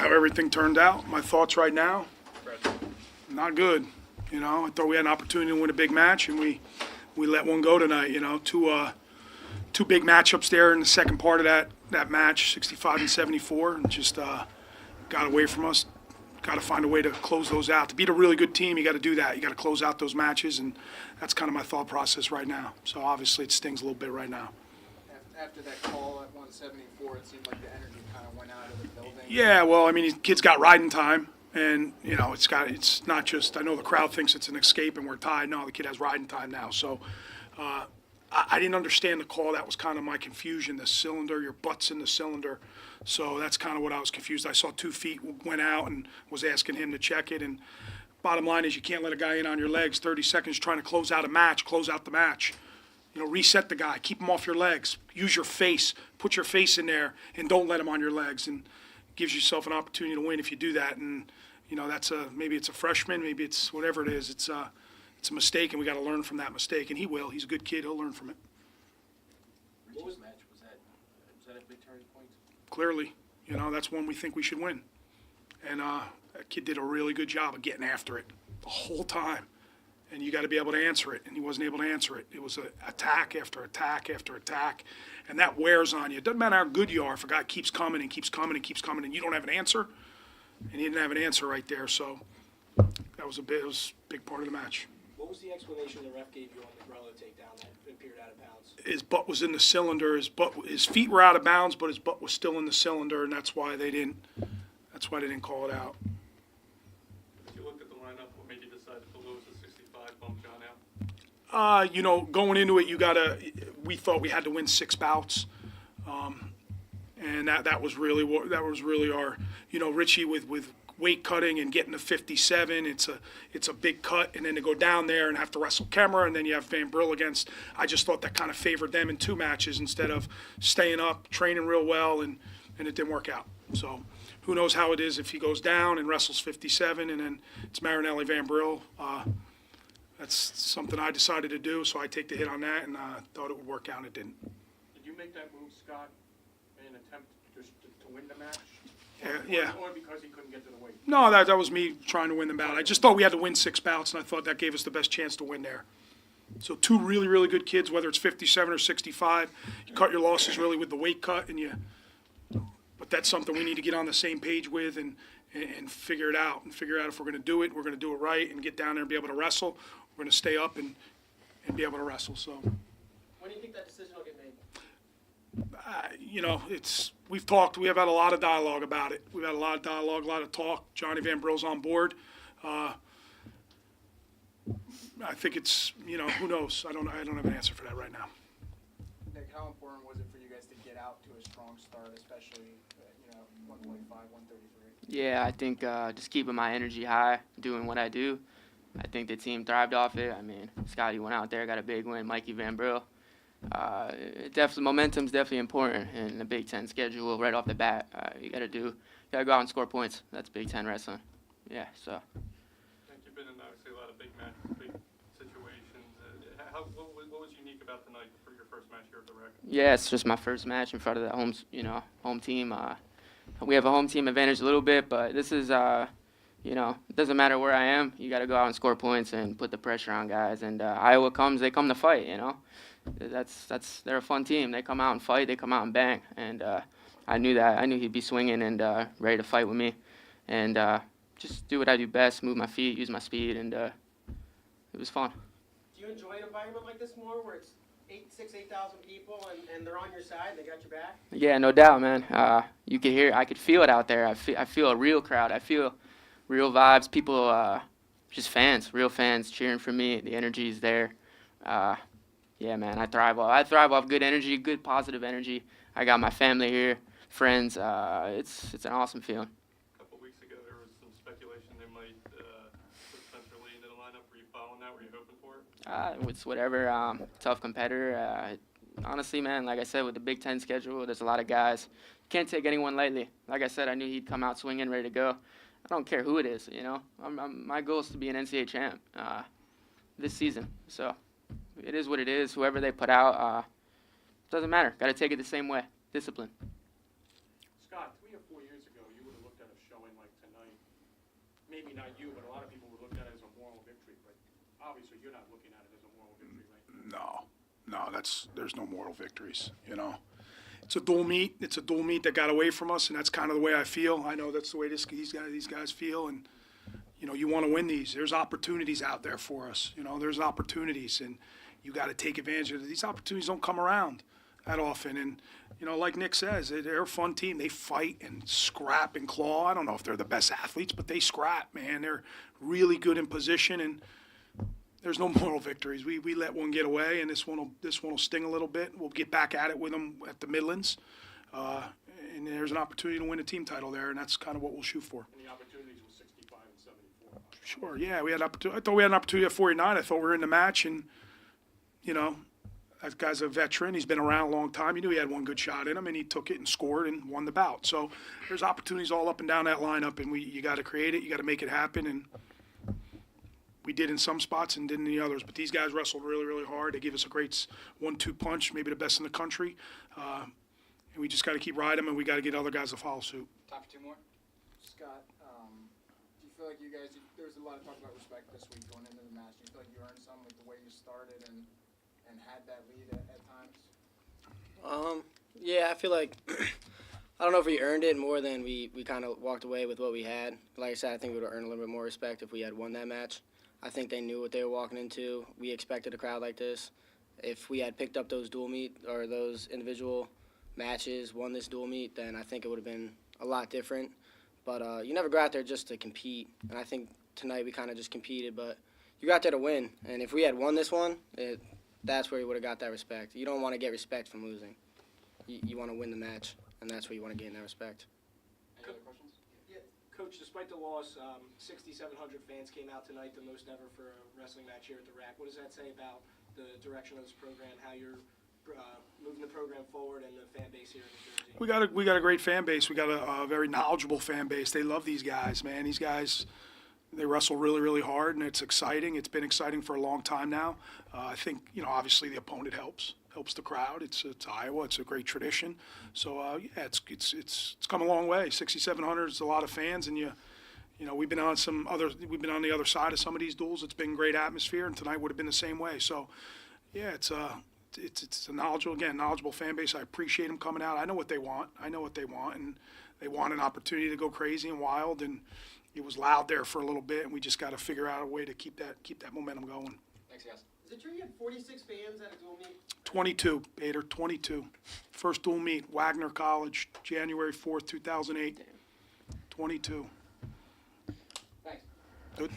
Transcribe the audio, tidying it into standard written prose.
how everything turned out. My thoughts right now, not good. You know, I thought we had an opportunity to win a big match, and we let one go tonight. You know, two big matchups there in the second part of that match, 65 and 74, and just got away from us. Got to find a way to close those out. To beat a really good team, you got to do that. You got to close out those matches, and that's kind of my thought process right now. So obviously it stings a little bit right now. After that call at 174, it seemed like the energy kind of went out of the building. Yeah, well, I mean, these kids got riding time, and you know, it's not just. I know the crowd thinks it's an escape and we're tied. No, the kid has riding time now. So I didn't understand the call. That was kind of my confusion. The cylinder, your butt's in the cylinder. So that's kind of what I was confused. I saw 2 feet went out and was asking him to check it. And bottom line is you can't let a guy in on your legs 30 seconds trying to close out a match, close out the match. You know, reset the guy, keep him off your legs, use your face, put your face in there, and don't let him on your legs. And it gives yourself an opportunity to win if you do that. And, you know, maybe it's a freshman, maybe it's whatever it is. It's a mistake, and we got to learn from that mistake. And he will. He's a good kid. He'll learn from it. What was the match? Was that a big turning point? Clearly, you know, that's one we think we should win. And that kid did a really good job of getting after it the whole time. And you got to be able to answer it, and he wasn't able to answer it. It was an attack after attack after attack, and that wears on you. It doesn't matter how good you are if a guy keeps coming and keeps coming and keeps coming, and you don't have an answer, and he didn't have an answer right there. So it was a big part of the match. What was the explanation the ref gave you on the Grello takedown that appeared out of bounds? His butt was in the cylinder. His feet were out of bounds, but his butt was still in the cylinder, and that's why they didn't call it out. If you looked at the lineup, what made you decide to lose the 65, bump John out? You know, going into it, we thought we had to win 6 bouts, and that was really our, you know, Richie with weight cutting and getting to 57. It's a big cut, and then to go down there and have to wrestle Kemmerer, and then you have Van Brill against. I just thought that kind of favored them in 2 matches instead of staying up, training real well, and it didn't work out. So who knows how it is if he goes down and wrestles 57, and then it's Marinelli Van Brill. That's something I decided to do, so I take the hit on that, and thought it would work out, and it didn't. Did you make that move, Scott, in an attempt just to win the match? Yeah. Or because he couldn't get to the weight? No, that was me trying to win the bout. I just thought we had to win 6 bouts, and I thought that gave us the best chance to win there. So 2 really, really good kids, whether it's 57 or 65, you cut your losses really with the weight cut, but that's something we need to get on the same page with and figure it out. And figure out if we're going to do it, we're going to do it right and get down there and be able to wrestle. We're going to stay up and be able to wrestle. So, When do you think that decision will get made? you know, we've talked. We have had a lot of dialogue about it. We've had a lot of dialogue, a lot of talk. Johnny Van Brill's on board. I think it's, you know, who knows? I don't have an answer for that right now. Nick, how important was it for you guys to get out to a strong start, especially, 125, 133? Yeah, I think just keeping my energy high, doing what I do. I think the team thrived off it. I mean, Scotty went out there, got a big win. Mikey Van Brill. Momentum's definitely important in the Big Ten schedule right off the bat. You got to go out and score points. That's Big Ten wrestling. Yeah, so. I think you've been in obviously a lot of big matches, big situations. What was unique about tonight for your first match here at the Rec? Yeah, it's just my first match in front of the home team. We have a home team advantage a little bit, but this is, it doesn't matter where I am. You got to go out and score points and put the pressure on guys. And Iowa they come to fight, you know. They're a fun team. They come out and fight. They come out and bang. And I knew that. I knew he'd be swinging and ready to fight with me. And just do what I do best, move my feet, use my speed, and it was fun. Do you enjoy an environment like this more, where it's 8,000 people and they're on your side, they got your back? Yeah, no doubt, man. You could hear, I could feel it out there. I feel a real crowd. I feel real vibes. People, just fans, real fans cheering for me. The energy is there. Yeah, man, I thrive off good energy, good positive energy. I got my family here, friends. It's an awesome feeling. A couple weeks ago, there was some speculation they might put Spencer Lee into the lineup. Were you following that? Were you hoping for it? It's whatever. Tough competitor. Honestly, man, like I said, with the Big Ten schedule, there's a lot of guys. Can't take anyone lightly. Like I said, I knew he'd come out swinging, ready to go. I don't care who it is, you know. My goal is to be an NCAA champ this season. So it is what it is. Whoever they put out, doesn't matter. Got to take it the same way. Discipline. Scott, 3 or 4 years ago, you would have looked at a showing maybe not you, but a lot of people would look at it as a moral victory, but obviously you're not looking at it as a moral victory, right? No, there's no moral victories, you know. It's a dual meet. It's a dual meet that got away from us, and that's kind of the way I feel. I know that's the way these guys feel, and you know, you want to win these. There's opportunities out there for us. You know, there's opportunities, and you got to take advantage of it. These opportunities don't come around that often, and you know, like Nick says, they're a fun team. They fight and scrap and claw. I don't know if they're the best athletes, but they scrap, man. They're really good in position, and there's no moral victories. We let one get away, and this one will sting a little bit. We'll get back at it with them at the Midlands, and there's an opportunity to win a team title there, and that's kind of what we'll shoot for. And the opportunities was 65 and 74. Sure, yeah, we had opportunity. I thought we had an opportunity at 49. I thought we were in the match, and you know, that guy's a veteran. He's been around a long time. He knew he had one good shot in him, and he took it and scored and won the bout. So there's opportunities all up and down that lineup, and you got to create it. You got to make it happen, and we did in some spots and didn't in the others. But these guys wrestled really, really hard. They gave us a great 1-2 punch, maybe the best in the country. And we just got to keep riding them, and we got to get other guys to follow suit. Time for two more. Scott, do you feel like you guys, there was a lot of talk about respect this week going into the match. Do you feel like you earned some with the way you started and had that lead at times? Yeah, I feel like I don't know if we earned it more than we kind of walked away with what we had. Like I said, I think we would have earned a little bit more respect if we had won that match. I think they knew what they were walking into. We expected a crowd like this. If we had picked up those dual meet or those individual matches, won this dual meet, then I think it would have been a lot different. But you never go out there just to compete. And I think tonight we kind of just competed, but you got there to win. And if we had won this one, that's where you would have got that respect. You don't want to get respect from losing. You want to win the match, and that's where you want to gain that respect. Any other questions? Coach, despite the loss, 6,700 fans came out tonight, the most ever for a wrestling match here at the RAC. What does that say about the direction of this program, how you're moving the program forward, and the fan base here in New Jersey? We got a great fan base. We got a very knowledgeable fan base. They love these guys, man. These guys, they wrestle really, really hard, and it's exciting. It's been exciting for a long time now. I think, you know, obviously the opponent helps the crowd. It's Iowa. It's a great tradition. So yeah, it's come a long way. 6,700 is a lot of fans, and you know, we've been on the other side of some of these duels. It's been great atmosphere, and tonight would have been the same way. So yeah, it's a knowledgeable fan base. I appreciate them coming out. I know what they want, and they want an opportunity to go crazy and wild, and it was loud there for a little bit, and we just got to figure out a way to keep that momentum going. Thanks, guys. Is it true you had 46 fans at a dual meet? 22, Bader, 22. First dual meet, Wagner College, January 4th, 2008. 22. Thanks. Good.